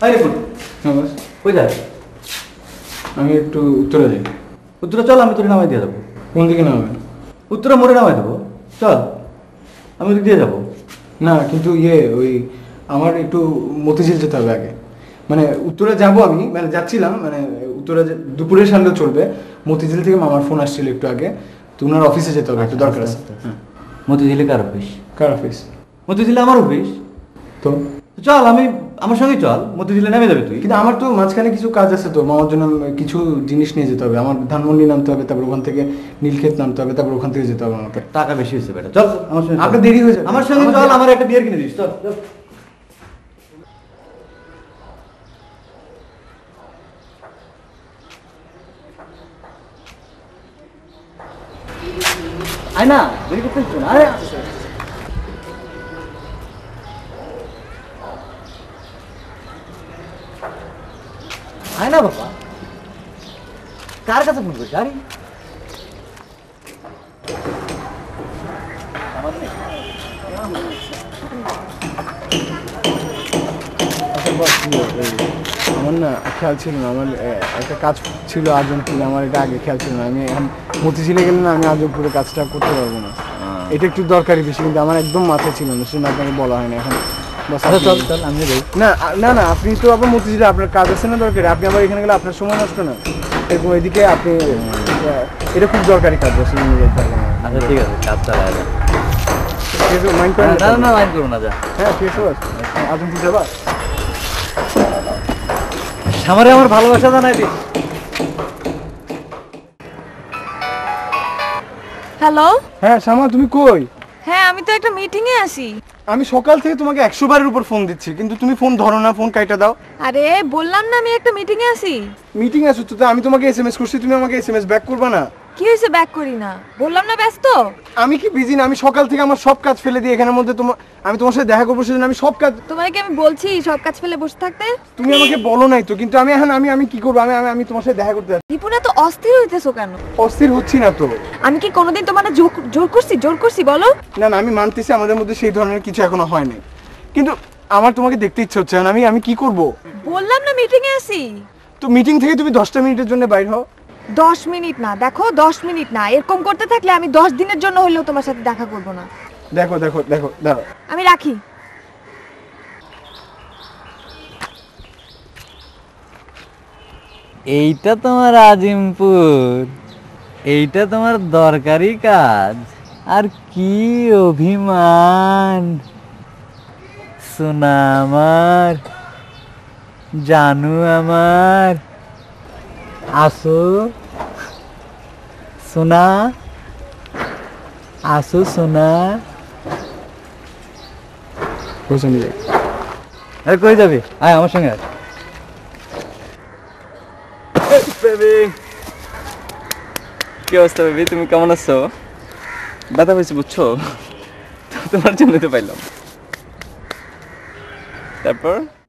আরে ফুল হ্যাঁ বস। কই যাস? আমি একটু উত্তরে যাই। উত্তরা চল, আমি তোরে নামাই দিয়ে যাবো। কোন দিকে নামাবেন? উত্তরা মোড়ে নামাই দেবো, চল আমি ওদিক দিয়ে যাবো। না কিন্তু ওই আমার একটু মতিঝিল যেতে হবে আগে। মানে উত্তরে যাব আমি, মানে যাচ্ছিলাম, মানে উত্তরে দুপুরে সারলেও চলবে। মতিঝিল থেকে মামার ফোন আসছিল একটু আগে, তো ওনার অফিসে যেতে হবে, একটু দরকার আছে। হ্যাঁ। মতিঝিলে কার অফিস? কার অফিস? মতিঝিলে আমার অফিস। তো চল, আমার সঙ্গে চল, মতিঝিলে নেমে যাবে তুই। কিন্তু আমার তো মাঝখানে কিছু কাজ আছে, তো মামার জন্য কিছু জিনিস নিয়ে যেতে হবে। আমার ধানমন্ডি নামতে হবে, তারপর ওখান থেকে নীলক্ষেত নামতে হবে, তারপর ওখান থেকে যেতে হবে আমাকে। টাকা বেশি হয়েছে বেটা, চল আমার সঙ্গে। আপনার দেরি হয়ে যাবে। আমার সঙ্গে চল, আমার একটা বিয়ার কিনে দিস, চল চল। আয় না, দেরি করতেছ না। আরে আয় না বাবা, কার কাছে ফোন করছিস? আরে আমার না খেয়াল ছিল না, আমার একটা কাজ ছিল আজমপুরে, আমার এটা আগে খেয়াল ছিল না। আমি এখন মতিঝিলে গেলে না, আমি আজমপুরের কাজটা করতে পারবো না। এটা একটু দরকারি বেশি, কিন্তু আমার একদম মাথায় ছিল না, সেজন্য আপনাকে বলা হয় না এখন। চল চল, আমি যাই। না না না, আপনি তো আবার মতিঝিলে আপনার কাজ আছে না দরকারি, আপনি আবার এখানে গেলে আপনার সময় নষ্ট না। এরকম এদিকে আপনি এটা খুব দরকারি কাজ আছে। আচ্ছা ঠিক আছে, কাজ চালায় যা। মাইন্ড করেন না না, মাইন্ড করবো না, যা। হ্যাঁ ঠিক আছে, আজমপুর যাবা? আমারে আমার ভালোবাসা জানাই দিস। হ্যালো। হ্যাঁ শ্যামা, তুমি কই? হ্যাঁ আমি তো একটা মিটিং এ আছি। আমি সকাল থেকে তোমাকে 100 বারের উপর ফোন দিচ্ছি, কিন্তু তুমি ফোন ধরো না, ফোন কাইটা দাও। আরে বললাম না আমি একটা মিটিং এ আছি। মিটিং আছে তো, আমি তোমাকে এসএমএস করছি, তুমি আমাকে এসএমএস ব্যাক করবা না? কি হয়েছে ব্যাক করি না? বললাম না ব্যস্ত। আমি কি বিজি না? আমি সকাল থেকে আমার সব কাজ ফেলে দিয়ে এখানের মধ্যে আমি তোমার সাথে দেখা করবো, সেজন্য আমি সব কাজ। তোমাকে কি আমি বলছি সব কাজ ফেলে বসে থাকতে? তুমি আমাকে বলো নাই তো, কিন্তু আমি এখন আমি কি করবো? আমি তোমার সাথে দেখা করতে যাচ্ছি। দীপুনা তো অস্থির হইতেছো কেন? অস্থির হচ্ছি না তো। আমি কি কোনোদিন তোমার জোর করছি বলো? না না, আমি মানতেছি আমাদের মধ্যে সেই ধরনের কিছু এখনো হয়নি, কিন্তু আমার তোমাকে দেখতে ইচ্ছে হচ্ছে। আমি কি করব? বললাম না মিটিং এ আছি। তো মিটিং থেকে তুমি 10টা মিনিটের জন্য বাইর হও। 10 মিনিট না, দেখো 10 মিনিট না, এরকম করতে থাকলে আমি 10 দিনের জন্য হলেও তোমার সাথে দেখা করব না। দেখো দেখো দেখো, দাঁড়াও। আমি রাখি। এইটা তোমার আজিমপুর, এইটা তোমার দরকারি কাজ। আর কি অভিমান! সোনা আমার, জানু আমার, আসো সোনা, আসো সোনা। আরে কই যাবি? আয় আমার সঙ্গে আয়। বেবি, কি অবস্থা বেবি? তুমি কেমন আছো? ব্যথা পেয়েছি বুঝছো? তোমার জন্য তো পাইলাম। তারপর